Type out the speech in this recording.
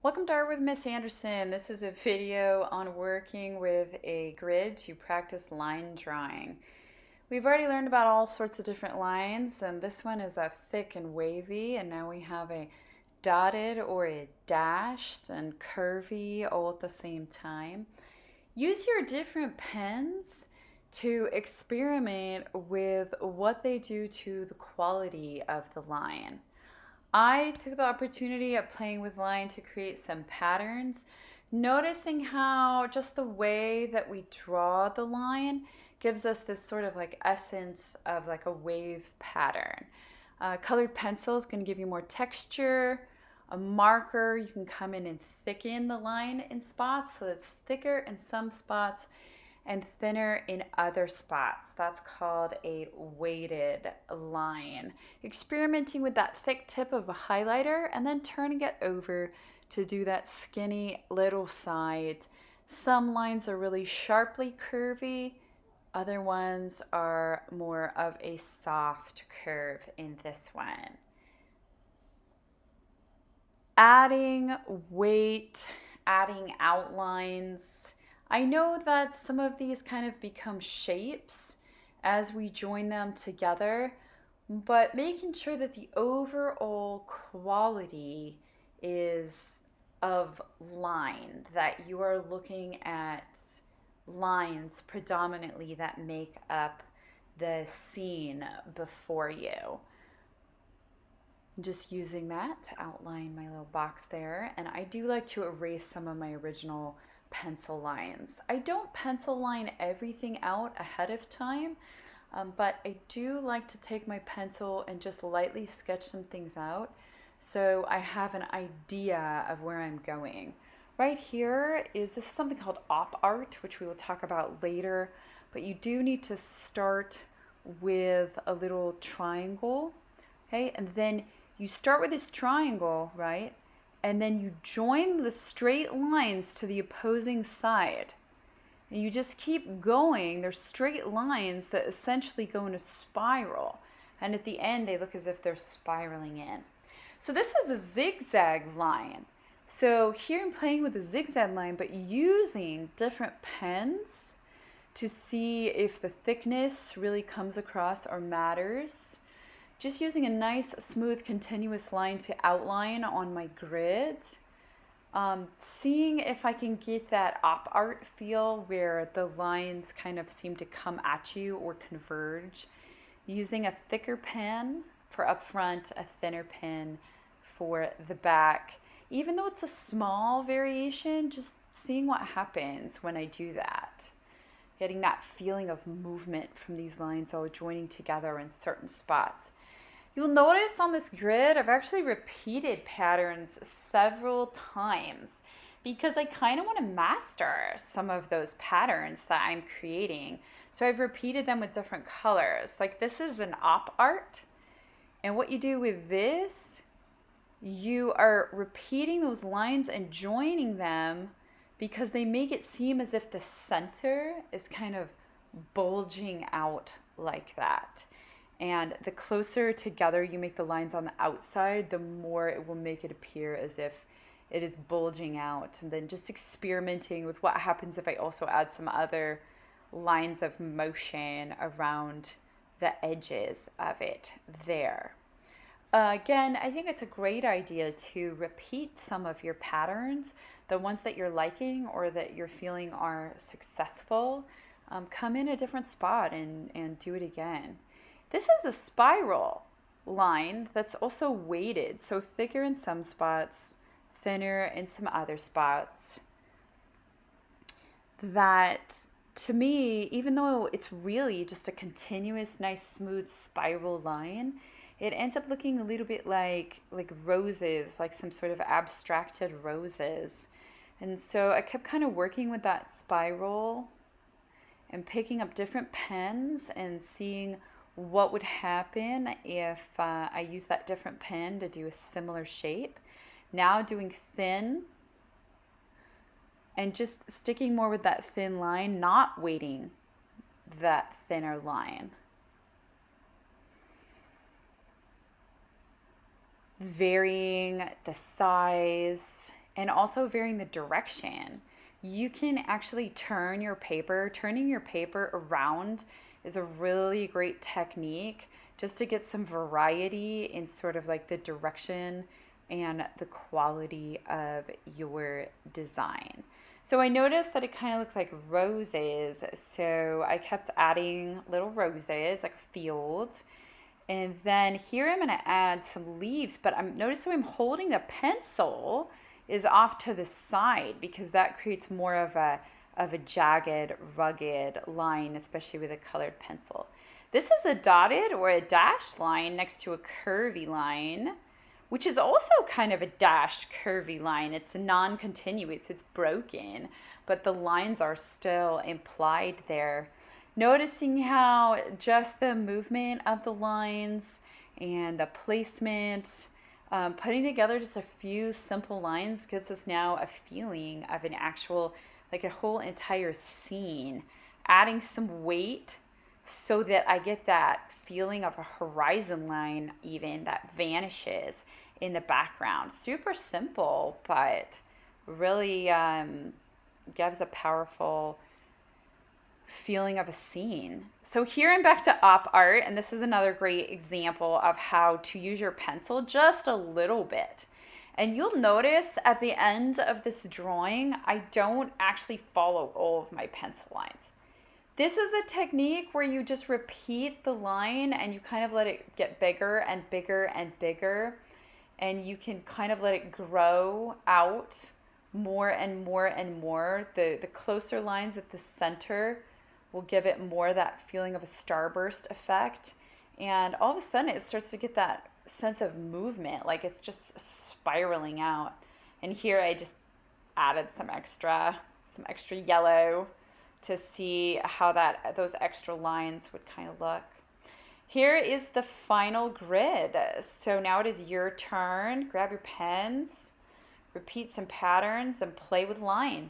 Welcome to Art with Miss Anderson. This is a video on working with a grid to practice line drawing. We've already learned about all sorts of different lines, and this one is a thick and wavy, and now we have a dotted or a dashed and curvy all at the same time. Use your different pens to experiment with what they do to the quality of the line. I took the opportunity of playing with line to create some patterns, noticing how just the way that we draw the line gives us this sort of like essence of like a wave pattern. Colored pencil is going to give you more texture. A marker, you can come in and thicken the line in spots so it's thicker in some spots and thinner in other spots. That's called a weighted line. Experimenting with that thick tip of a highlighter and then turning it over to do that skinny little side. Some lines are really sharply curvy. Other ones are more of a soft curve in this one. Adding weight, adding outlines. I know that some of these kind of become shapes as we join them together, but making sure that the overall quality is of line, that you are looking at lines predominantly that make up the scene before you. Just using that to outline my little box there. And I do like to erase some of my original pencil lines. I don't pencil line everything out ahead of time, but I do like to take my pencil and just lightly sketch some things out so I have an idea of where I'm going. Right here this is something called op art, which we will talk about later, but you do need to start with a little triangle, okay? And then you start with this triangle, right? And then you join the straight lines to the opposing side. And you just keep going. There's straight lines that essentially go in a spiral. And at the end, they look as if they're spiraling in. So this is a zigzag line. So here I'm playing with a zigzag line, but using different pens to see if the thickness really comes across or matters. Just using a nice, smooth, continuous line to outline on my grid. Seeing if I can get that op art feel where the lines kind of seem to come at you or converge. Using a thicker pen for up front, a thinner pen for the back. Even though it's a small variation, just seeing what happens when I do that. Getting that feeling of movement from these lines all joining together in certain spots. You'll notice on this grid, I've actually repeated patterns several times because I kind of want to master some of those patterns that I'm creating. So I've repeated them with different colors. Like this is an op art. And what you do with this, you are repeating those lines and joining them because they make it seem as if the center is kind of bulging out like that. And the closer together you make the lines on the outside, the more it will make it appear as if it is bulging out. And then just experimenting with what happens if I also add some other lines of motion around the edges of it there. Again, I think it's a great idea to repeat some of your patterns, the ones that you're liking or that you're feeling are successful. Come in a different spot and do it again. This is a spiral line that's also weighted, so thicker in some spots, thinner in some other spots. That, to me, even though it's really just a continuous, nice, smooth spiral line, it ends up looking a little bit like roses, like some sort of abstracted roses. And so I kept kind of working with that spiral and picking up different pens and seeing what would happen if I use that different pen to do a similar shape. Now doing thin and just sticking more with that thin line, not weighting that thinner line. Varying the size and also varying the direction. You can actually turn your paper. Turning your paper around is a really great technique just to get some variety in sort of like the direction and the quality of your design. So I noticed that it kind of looked like roses. So I kept adding little roses, like a field. And then here I'm going to add some leaves, but I'm noticing I'm holding the pencil is off to the side because that creates more of a jagged, rugged line, especially with a colored pencil. This is a dotted or a dashed line next to a curvy line, which is also kind of a dashed curvy line. It's non-continuous, it's broken, but the lines are still implied there. Noticing how just the movement of the lines and the placement, putting together just a few simple lines gives us now a feeling of an actual, like a whole entire scene. Adding some weight so that I get that feeling of a horizon line even that vanishes in the background. Super simple, but really gives a powerful feeling of a scene. So here I'm back to op art, and this is another great example of how to use your pencil just a little bit. And you'll notice at the end of this drawing, I don't actually follow all of my pencil lines. This is a technique where you just repeat the line and you kind of let it get bigger and bigger and bigger. And you can kind of let it grow out more and more and more. The closer lines at the center will give it more that feeling of a starburst effect. And all of a sudden it starts to get that sense of movement, like it's just spiraling out. And here I just added some extra yellow to see how those extra lines would kind of look. Here is the final grid. So now it is your turn. Grab your pens, repeat some patterns, and play with line.